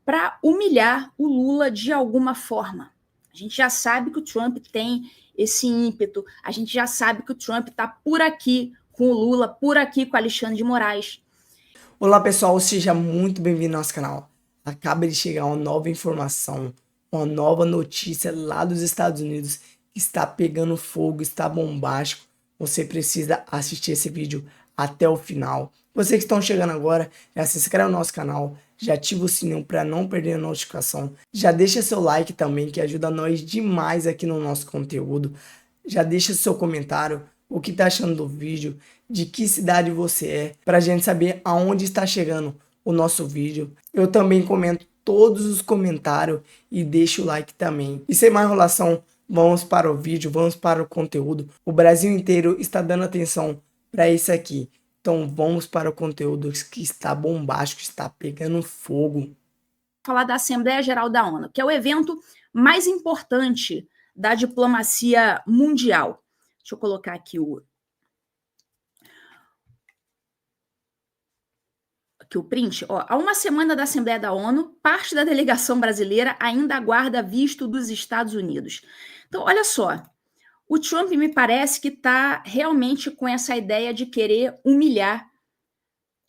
para humilhar o Lula de alguma forma. A gente já sabe que o Trump tem esse ímpeto, a gente já sabe que o Trump está por aqui com o Lula, por aqui com o Alexandre de Moraes. Olá pessoal, seja muito bem-vindo ao nosso canal. Acaba de chegar uma nova informação, uma nova notícia lá dos Estados Unidos que está pegando fogo, está bombástico. Você precisa assistir esse vídeo até o final. Vocês que estão chegando agora, já se inscreve no nosso canal, já ativa o sininho para não perder a notificação. Já deixa seu like também, que ajuda nós demais aqui no nosso conteúdo. Já deixa seu comentário, o que tá achando do vídeo, de que cidade você é, pra gente saber aonde está chegando o nosso vídeo. Eu também comento todos os comentários e deixo o like também. E sem mais enrolação, vamos para o vídeo, vamos para o conteúdo. O Brasil inteiro está dando atenção para isso aqui. Então vamos para o conteúdo que está bombástico, está pegando fogo. Falar da Assembleia Geral da ONU, que é o evento mais importante da diplomacia mundial. Deixa eu colocar aqui o print. Ó, há uma semana da Assembleia da ONU, parte da delegação brasileira ainda aguarda visto dos Estados Unidos. Então, olha só, o Trump me parece que está realmente com essa ideia de querer humilhar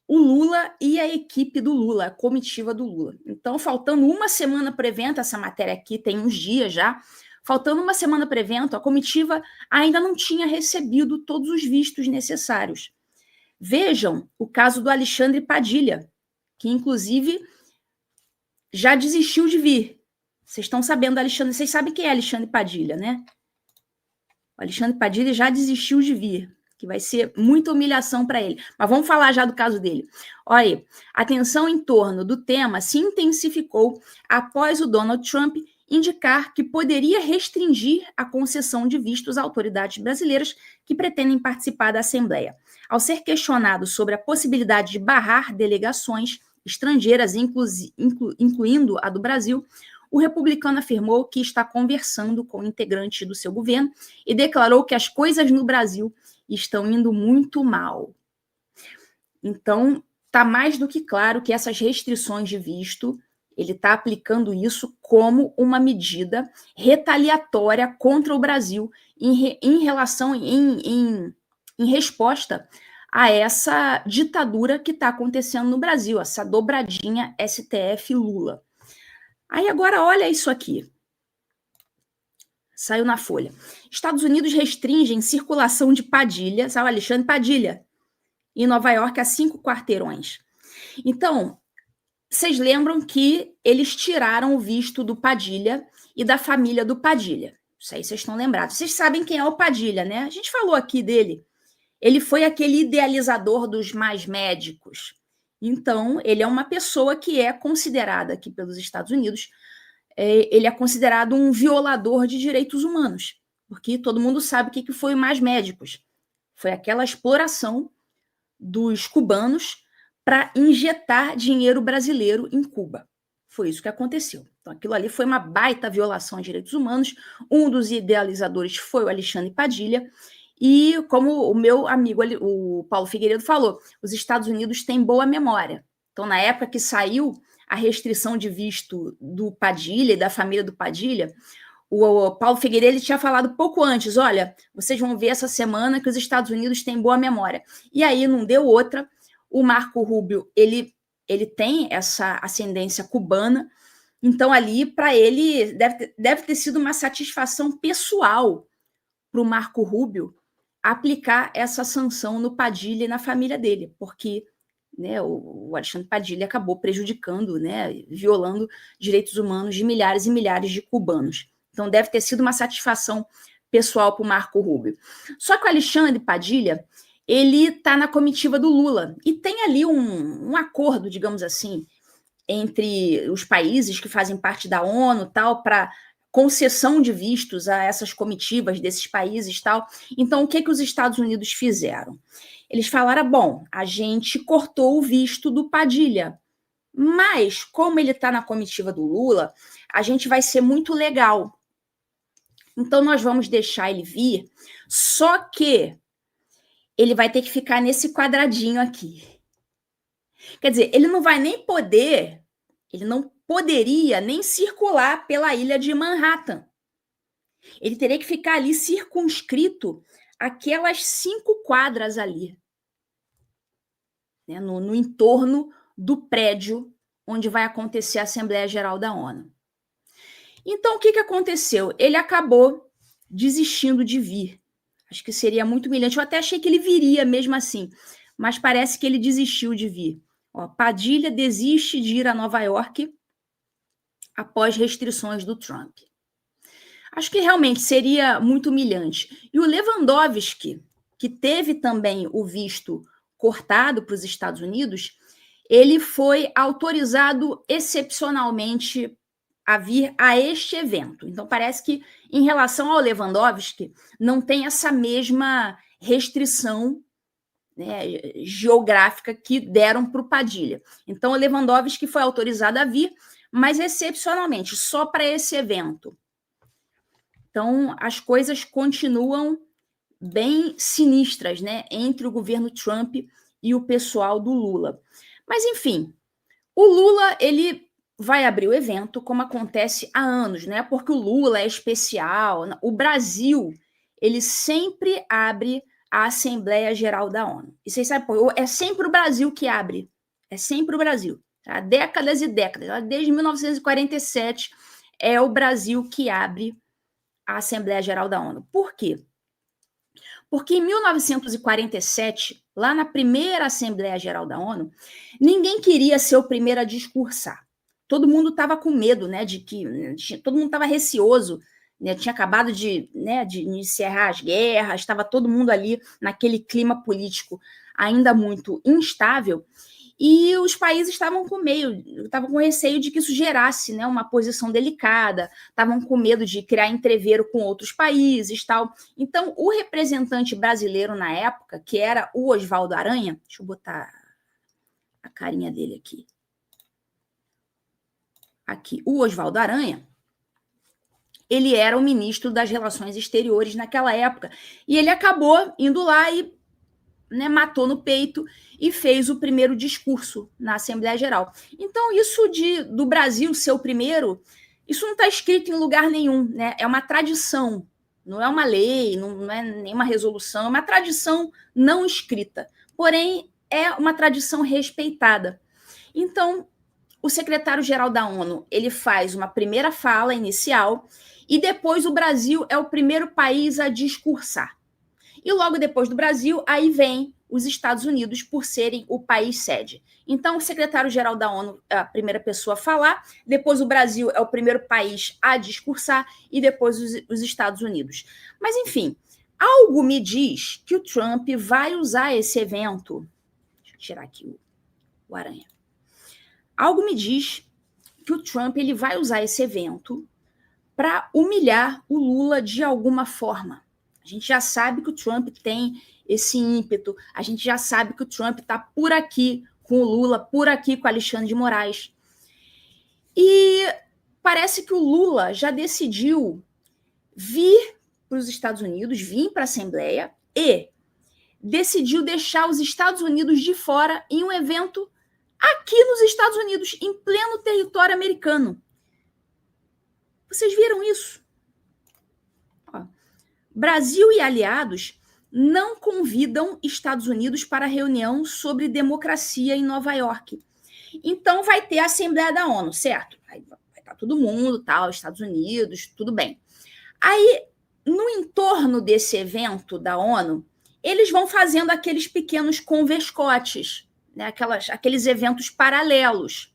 o Lula e a equipe do Lula, a comitiva do Lula. Então, faltando uma semana para o evento, essa matéria aqui tem uns dias já, faltando uma semana para o evento, a comitiva ainda não tinha recebido todos os vistos necessários. Vejam o caso do Alexandre Padilha, que inclusive já desistiu de vir. Vocês estão sabendo, Alexandre, vocês sabem quem é Alexandre Padilha, né? O Alexandre Padilha já desistiu de vir, que vai ser muita humilhação para ele. Mas vamos falar já do caso dele. Olha aí, a tensão em torno do tema se intensificou após o Donald Trump indicar que poderia restringir a concessão de vistos a autoridades brasileiras que pretendem participar da Assembleia. Ao ser questionado sobre a possibilidade de barrar delegações estrangeiras, incluindo a do Brasil, o republicano afirmou que está conversando com integrantes do seu governo e declarou que as coisas no Brasil estão indo muito mal. Então, está mais do que claro que essas restrições de visto, ele está aplicando isso como uma medida retaliatória contra o Brasil em resposta a essa ditadura que está acontecendo no Brasil, essa dobradinha STF-Lula. Aí agora olha isso aqui. Saiu na Folha. Estados Unidos restringem circulação de Padilha, sabe, Alexandre Padilha, em Nova York a 5 quarteirões. Então, vocês lembram que eles tiraram o visto do Padilha e da família do Padilha. Isso aí vocês estão lembrados. Vocês sabem quem é o Padilha, né? A gente falou aqui dele. Ele foi aquele idealizador dos mais médicos. Então, ele é uma pessoa que é considerada aqui pelos Estados Unidos, ele é considerado um violador de direitos humanos, porque todo mundo sabe o que foi o Mais Médicos. Foi aquela exploração dos cubanos para injetar dinheiro brasileiro em Cuba. Foi isso que aconteceu. Então, aquilo ali foi uma baita violação de direitos humanos. Um dos idealizadores foi o Alexandre Padilha. E como o meu amigo, o Paulo Figueiredo, falou, os Estados Unidos têm boa memória. Então, na época que saiu a restrição de visto do Padilha e da família do Padilha, o Paulo Figueiredo tinha falado pouco antes, olha, vocês vão ver essa semana que os Estados Unidos têm boa memória. E aí não deu outra. O Marco Rubio, ele tem essa ascendência cubana, então ali, para ele, deve ter sido uma satisfação pessoal para o Marco Rubio aplicar essa sanção no Padilha e na família dele, porque, né, o Alexandre Padilha acabou prejudicando, né, violando direitos humanos de milhares e milhares de cubanos. Então, deve ter sido uma satisfação pessoal para o Marco Rubio. Só que o Alexandre Padilha, ele está na comitiva do Lula, e tem ali um acordo, digamos assim, entre os países que fazem parte da ONU, tal, para concessão de vistos a essas comitivas desses países, tal. Então, o que os Estados Unidos fizeram? Eles falaram, bom, a gente cortou o visto do Padilha, mas como ele está na comitiva do Lula, a gente vai ser muito legal. Então, nós vamos deixar ele vir, só que ele vai ter que ficar nesse quadradinho aqui. Quer dizer, ele não vai nem poder Ele não poderia nem circular pela ilha de Manhattan. Ele teria que ficar ali circunscrito aquelas 5 quadras ali, né, no entorno do prédio onde vai acontecer a Assembleia Geral da ONU. Então, o que aconteceu? Ele acabou desistindo de vir. Acho que seria muito humilhante. Eu até achei que ele viria mesmo assim, mas parece que ele desistiu de vir. Ó, Padilha desiste de ir a Nova York após restrições do Trump. Acho que realmente seria muito humilhante. E o Lewandowski, que teve também o visto cortado para os Estados Unidos, ele foi autorizado excepcionalmente a vir a este evento. Então, parece que, em relação ao Lewandowski, não tem essa mesma restrição, né, geográfica que deram para o Padilha. Então, o Lewandowski foi autorizado a vir, mas excepcionalmente, só para esse evento. Então, as coisas continuam bem sinistras, né, entre o governo Trump e o pessoal do Lula. Mas, enfim, o Lula, ele vai abrir o evento, como acontece há anos, né? Porque o Lula é especial. O Brasil, ele sempre abre a Assembleia Geral da ONU. E vocês sabem, é sempre o Brasil que abre. É sempre o Brasil. Há décadas e décadas. Desde 1947, é o Brasil que abre a Assembleia Geral da ONU. Por quê? Porque em 1947, lá na primeira Assembleia Geral da ONU, ninguém queria ser o primeiro a discursar. Todo mundo estava com medo, né, todo mundo estava receoso, né, tinha acabado de encerrar as guerras, estava todo mundo ali naquele clima político ainda muito instável, e os países estavam com receio de que isso gerasse, né, uma posição delicada, estavam com medo de criar entrevero com outros países, tal. Então, o representante brasileiro na época, que era o Oswaldo Aranha, deixa eu botar a carinha dele aqui, o Oswaldo Aranha, ele era o ministro das Relações Exteriores naquela época, e ele acabou indo lá e, né, matou no peito e fez o primeiro discurso na Assembleia Geral. Então, isso do Brasil ser o primeiro, isso não está escrito em lugar nenhum, né? É uma tradição, não é uma lei, não é nenhuma resolução, é uma tradição não escrita, porém é uma tradição respeitada. Então, o secretário-geral da ONU, ele faz uma primeira fala inicial e depois o Brasil é o primeiro país a discursar. E logo depois do Brasil, aí vem os Estados Unidos por serem o país sede. Então, o secretário-geral da ONU é a primeira pessoa a falar, depois o Brasil é o primeiro país a discursar e depois os Estados Unidos. Mas, enfim, algo me diz que o Trump vai usar esse evento. Deixa eu tirar aqui o Aranha. Algo me diz que o Trump ele vai usar esse evento para humilhar o Lula de alguma forma. A gente já sabe que o Trump tem esse ímpeto, a gente já sabe que o Trump está por aqui com o Lula, por aqui com o Alexandre de Moraes. E parece que o Lula já decidiu vir para os Estados Unidos, vir para a Assembleia e decidiu deixar os Estados Unidos de fora em um evento aqui nos Estados Unidos, em pleno território americano. Vocês viram isso? Ó, Brasil e aliados não convidam Estados Unidos para reunião sobre democracia em Nova York. Então vai ter a Assembleia da ONU, certo? Aí vai estar todo mundo, tal, Estados Unidos, tudo bem. Aí, no entorno desse evento da ONU, eles vão fazendo aqueles pequenos converscotes, né? Aqueles eventos paralelos.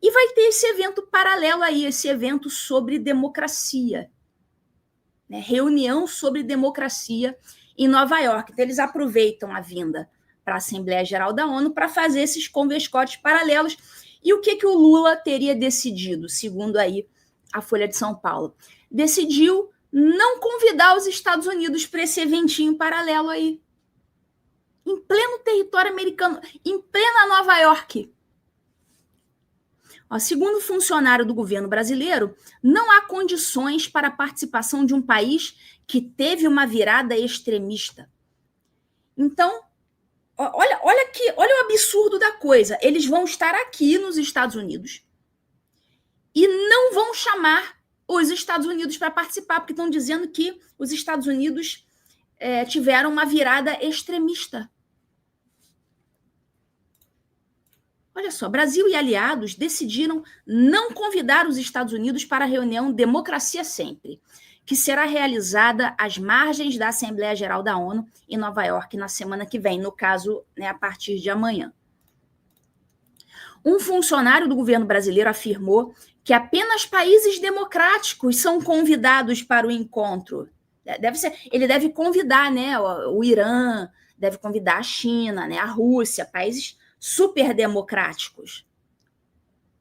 E vai ter esse evento paralelo aí, esse evento sobre democracia, né? Reunião sobre democracia em Nova York. Então, eles aproveitam a vinda para a Assembleia Geral da ONU para fazer esses converscotes paralelos. E o que o Lula teria decidido, segundo aí a Folha de São Paulo? Decidiu não convidar os Estados Unidos para esse eventinho paralelo aí, em pleno território americano, em plena Nova York. Ó, segundo funcionário do governo brasileiro, não há condições para a participação de um país que teve uma virada extremista. Então, olha o absurdo da coisa. Eles vão estar aqui nos Estados Unidos, vão chamar os Estados Unidos para participar, porque estão dizendo que os Estados Unidos tiveram uma virada extremista. Olha só, Brasil e aliados decidiram não convidar os Estados Unidos para a reunião Democracia Sempre, que será realizada às margens da Assembleia Geral da ONU em Nova York na semana que vem, no caso, a partir de amanhã. Um funcionário do governo brasileiro afirmou que apenas países democráticos são convidados para o encontro. Ele deve convidar, o Irã, deve convidar a China, a Rússia, países super democráticos.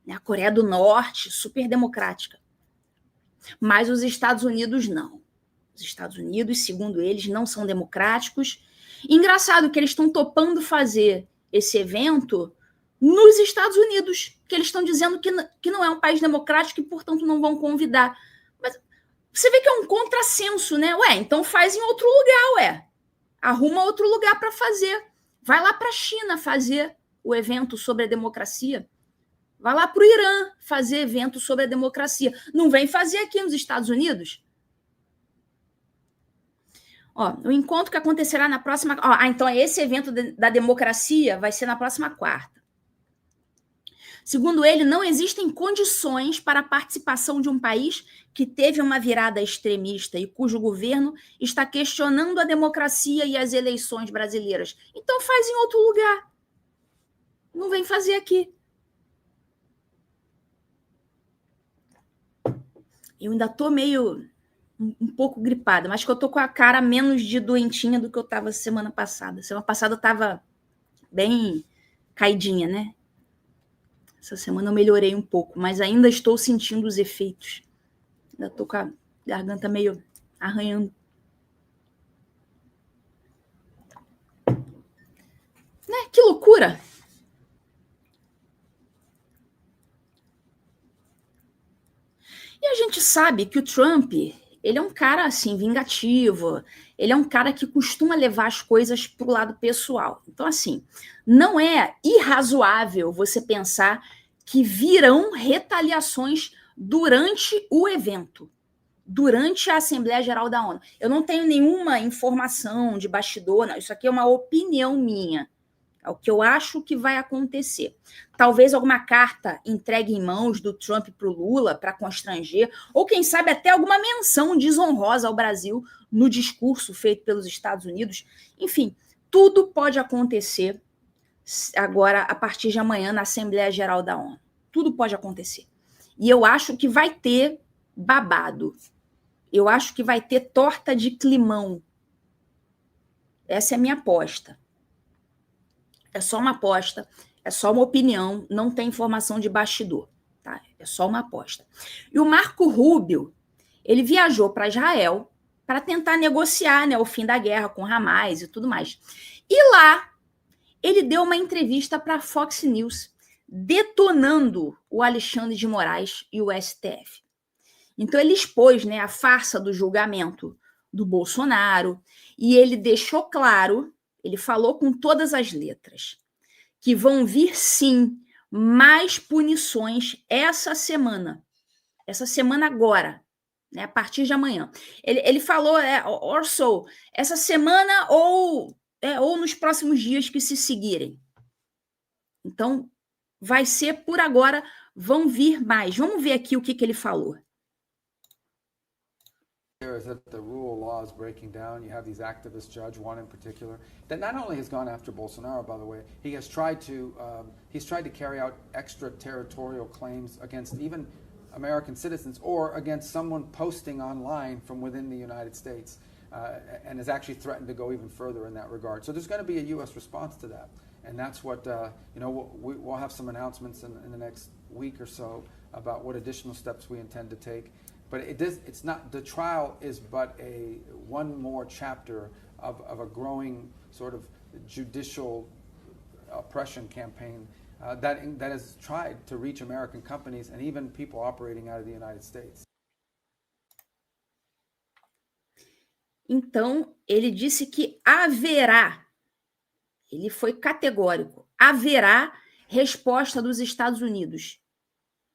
A Coreia do Norte, super democrática. Mas os Estados Unidos não. Os Estados Unidos, segundo eles, não são democráticos. Engraçado que eles estão topando fazer esse evento nos Estados Unidos, que eles estão dizendo que não é um país democrático e, portanto, não vão convidar. Mas você vê que é um contrassenso, né? Então faz em outro lugar, Arruma outro lugar para fazer. Vai lá para a China fazer o evento sobre a democracia. Vai lá para o Irã fazer evento sobre a democracia. Não vem fazer aqui nos Estados Unidos? O encontro que acontecerá na próxima... então esse evento da democracia vai ser na próxima quarta. Segundo ele, não existem condições para a participação de um país que teve uma virada extremista e cujo governo está questionando a democracia e as eleições brasileiras. Então faz em outro lugar. Não vem fazer aqui. Eu ainda estou meio um pouco gripada, mas que eu estou com a cara menos de doentinha do que eu estava semana passada. Semana passada eu estava bem caidinha, né? Essa semana eu melhorei um pouco, mas ainda estou sentindo os efeitos. Ainda estou com a garganta meio arranhando. Né? Que loucura! E a gente sabe que o Trump, ele é um cara, assim, vingativo. Ele é um cara que costuma levar as coisas para o lado pessoal. Então, assim, não é irrazoável você pensar que virão retaliações durante o evento, durante a Assembleia Geral da ONU. Eu não tenho nenhuma informação de bastidor, não. Isso aqui é uma opinião minha. É o que eu acho que vai acontecer. Talvez alguma carta entregue em mãos do Trump para o Lula para constranger, ou quem sabe até alguma menção desonrosa ao Brasil no discurso feito pelos Estados Unidos. Enfim, tudo pode acontecer agora, a partir de amanhã, na Assembleia Geral da ONU. Tudo pode acontecer. E eu acho que vai ter babado. Eu acho que vai ter torta de climão. Essa é a minha aposta. É só uma aposta, é só uma opinião, não tem informação de bastidor, tá? É só uma aposta. E o Marco Rubio, ele viajou para Israel para tentar negociar, o fim da guerra com Hamas e tudo mais. E lá, ele deu uma entrevista para a Fox News, detonando o Alexandre de Moraes e o STF. Então, ele expôs, a farsa do julgamento do Bolsonaro, e ele deixou claro, ele falou com todas as letras, que vão vir, sim, mais punições essa semana agora, a partir de amanhã. Ele falou, or so, essa semana ou nos próximos dias que se seguirem. Então, vai ser por agora, vão vir mais. Vamos ver aqui o que ele falou. Is that the rule of law is breaking down. You have these activist judge, one in particular, that not only has gone after Bolsonaro, by the way, he has tried to carry out extraterritorial claims against even American citizens or against someone posting online from within the United States, and has actually threatened to go even further in that regard. So there's going to be a U.S. response to that, and that's what we'll have some announcements in the next week or so about what additional steps we intend to take. But it's not, the trial is but one more chapter of a growing sort of judicial oppression campaign that has tried to reach American companies and even people operating out of the United States. Então, ele disse que haverá, ele foi categórico, haverá resposta dos Estados Unidos.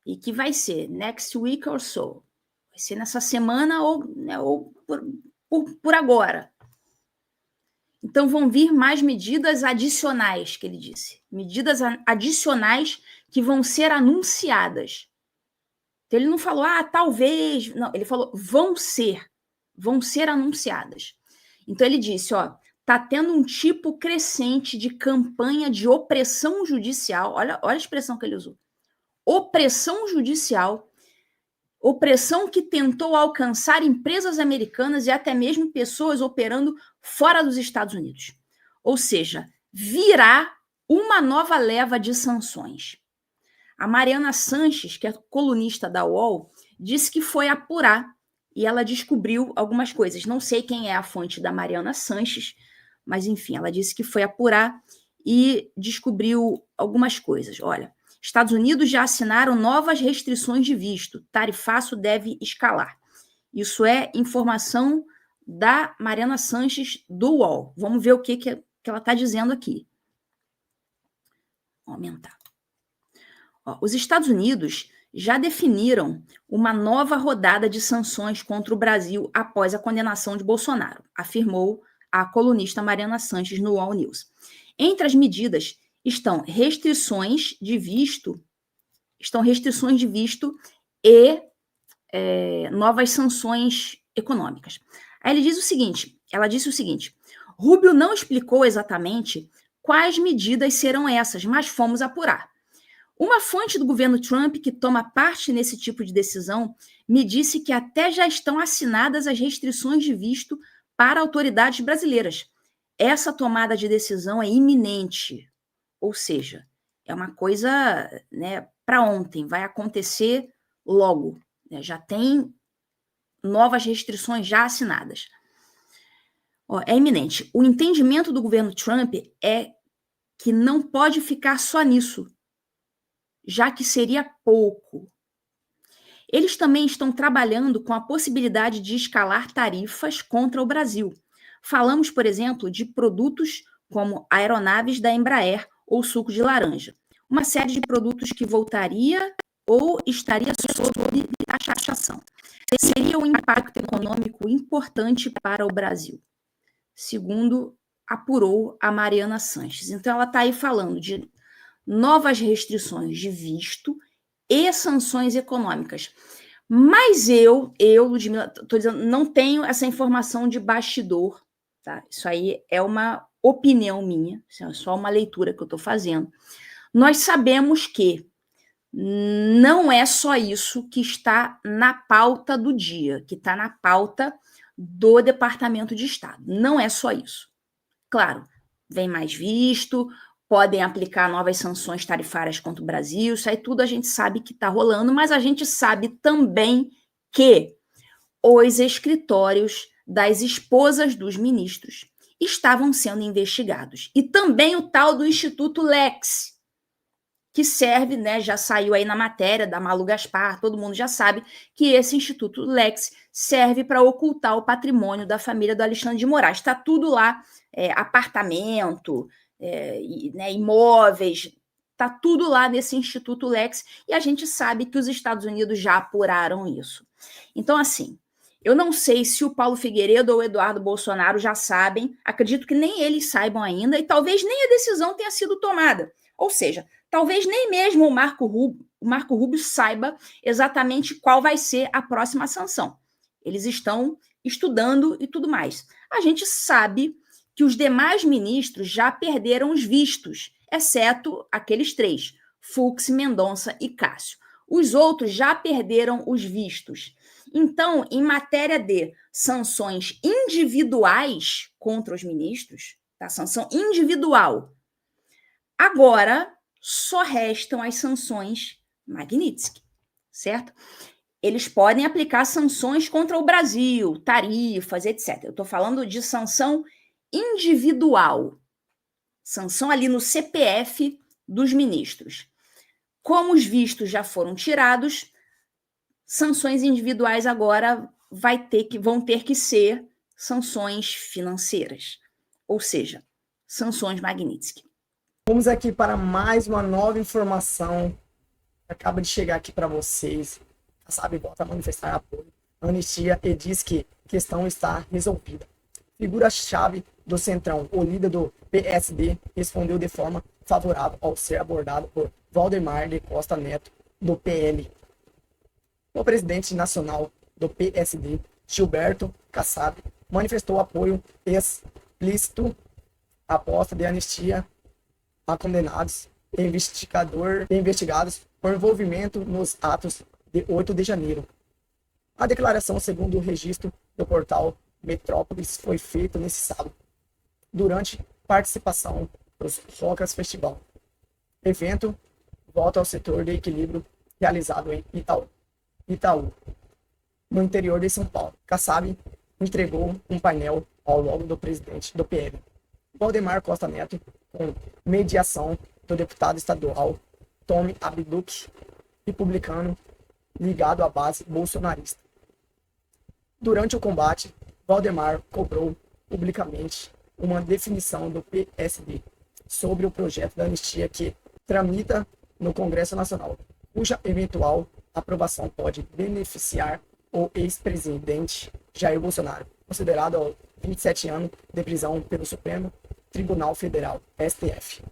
e que vai ser next week or so. Vai ser nessa semana ou, né, ou por agora. Então, vão vir mais medidas adicionais, que ele disse. Medidas adicionais que vão ser anunciadas. Então, ele não falou, talvez. Não, ele falou, vão ser anunciadas. Então, ele disse, está tendo um tipo crescente de campanha de opressão judicial. Olha a expressão que ele usou. Opressão judicial. Opressão que tentou alcançar empresas americanas e até mesmo pessoas operando fora dos Estados Unidos. Ou seja, virá uma nova leva de sanções. A Mariana Sanches, que é colunista da UOL, disse que foi apurar e ela descobriu algumas coisas. Não sei quem é a fonte da Mariana Sanches, mas enfim, ela disse que foi apurar e descobriu algumas coisas. Olha, Estados Unidos já assinaram novas restrições de visto. Tarifaço deve escalar. Isso é informação da Mariana Sanches do UOL. Vamos ver o que ela está dizendo aqui. Vou aumentar. Os Estados Unidos já definiram uma nova rodada de sanções contra o Brasil após a condenação de Bolsonaro, afirmou a colunista Mariana Sanches no UOL News. Entre as medidas estão restrições de visto e novas sanções econômicas. Aí ela disse o seguinte, Rubio não explicou exatamente quais medidas serão essas, mas fomos apurar. Uma fonte do governo Trump que toma parte nesse tipo de decisão me disse que até já estão assinadas as restrições de visto para autoridades brasileiras. Essa tomada de decisão é iminente. Ou seja, é uma coisa, né, para ontem, vai acontecer logo. Né? Já tem novas restrições já assinadas. É iminente. O entendimento do governo Trump é que não pode ficar só nisso, já que seria pouco. Eles também estão trabalhando com a possibilidade de escalar tarifas contra o Brasil. Falamos, por exemplo, de produtos como aeronaves da Embraer ou suco de laranja. Uma série de produtos que voltaria ou estaria sob a taxação. Seria um impacto econômico importante para o Brasil, segundo apurou a Mariana Sanches. Então, ela está aí falando de novas restrições de visto e sanções econômicas. Mas eu, Ludmila, estou dizendo, não tenho essa informação de bastidor, tá? Isso aí é uma opinião minha, isso é só uma leitura que eu estou fazendo. Nós sabemos que não é só isso que está na pauta do dia, que está na pauta do Departamento de Estado. Não é só isso. Claro, vem mais visto, podem aplicar novas sanções tarifárias contra o Brasil, isso aí tudo a gente sabe que está rolando, mas a gente sabe também que os escritórios das esposas dos ministros estavam sendo investigados. E também o tal do Instituto Lex, que serve, né, já saiu aí na matéria da Malu Gaspar, todo mundo já sabe que esse Instituto Lex serve para ocultar o patrimônio da família do Alexandre de Moraes. Está tudo lá, apartamento, né, imóveis, está tudo lá nesse Instituto Lex, e a gente sabe que os Estados Unidos já apuraram isso. Então, assim, eu não sei se o Paulo Figueiredo ou o Eduardo Bolsonaro já sabem, acredito que nem eles saibam ainda, e talvez nem a decisão tenha sido tomada. Ou seja, talvez nem mesmo o Marco Rubio saiba exatamente qual vai ser a próxima sanção. Eles estão estudando e tudo mais. A gente sabe que os demais ministros já perderam os vistos, exceto aqueles 3, Fux, Mendonça e Cássio. Os outros já perderam os vistos. Então, em matéria de sanções individuais contra os ministros, tá? Sanção individual, agora só restam as sanções Magnitsky, certo? Eles podem aplicar sanções contra o Brasil, tarifas, etc. Eu estou falando de sanção individual, sanção ali no CPF dos ministros. Como os vistos já foram tirados, sanções individuais agora vão ter que ser sanções financeiras, ou seja, sanções Magnitsky. Vamos aqui para mais uma nova informação acaba de chegar aqui para vocês. Kassab volta a manifestar apoio à anistia e diz que a questão está resolvida. Figura-chave do Centrão, o líder do PSD, respondeu de forma favorável ao ser abordado por Valdemar de Costa Neto, do PL. O presidente nacional do PSD, Gilberto Kassab, manifestou apoio explícito à proposta de anistia a condenados e investigados por envolvimento nos atos de 8 de janeiro. A declaração, segundo o registro do portal Metrópolis, foi feita nesse sábado, durante participação dos Rocas Festival, evento volta ao setor de equilíbrio realizado em Itaú, no interior de São Paulo. Kassab entregou um painel ao logo do presidente do PL, Valdemar Costa Neto, com mediação do deputado estadual Tomi Abduch, republicano ligado à base bolsonarista. Durante o combate, Valdemar cobrou publicamente uma definição do PSD sobre o projeto da anistia que tramita no Congresso Nacional, cuja eventual aprovação pode beneficiar o ex-presidente Jair Bolsonaro, considerado aos 27 anos de prisão pelo Supremo Tribunal Federal, STF.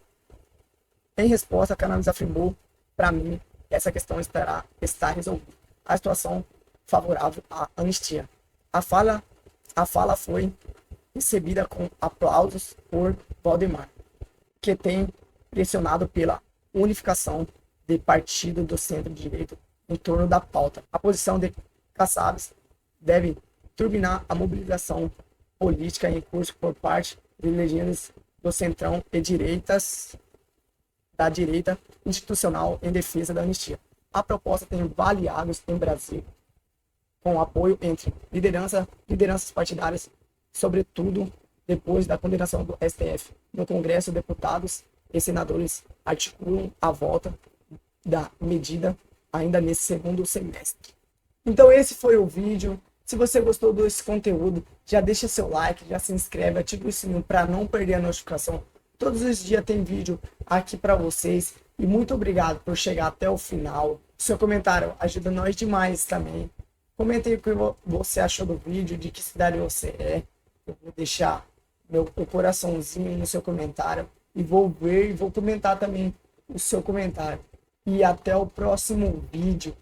Em resposta, Cannabis afirmou: para mim, essa questão está resolvida. A situação favorável à anistia. A fala foi recebida com aplausos por Valdemar, que tem pressionado pela unificação de partido do centro-direita em torno da pauta. A posição de Kassab deve turbinar a mobilização política em curso por parte de legendas do centrão e da direita institucional em defesa da anistia. A proposta tem aliados em Brasil, com apoio entre lideranças partidárias, sobretudo depois da condenação do STF. No Congresso, deputados e senadores articulam a volta da medida ainda nesse segundo semestre. Então esse foi o vídeo. Se você gostou desse conteúdo, já deixa seu like, já se inscreve, ativa o sininho para não perder a notificação. Todos os dias tem vídeo aqui para vocês. E muito obrigado por chegar até o final. Seu comentário ajuda nós demais também. Comente aí o que você achou do vídeo, de que cidade você é. Eu vou deixar o coraçãozinho no seu comentário. E vou ver e vou comentar também o seu comentário. E até o próximo vídeo.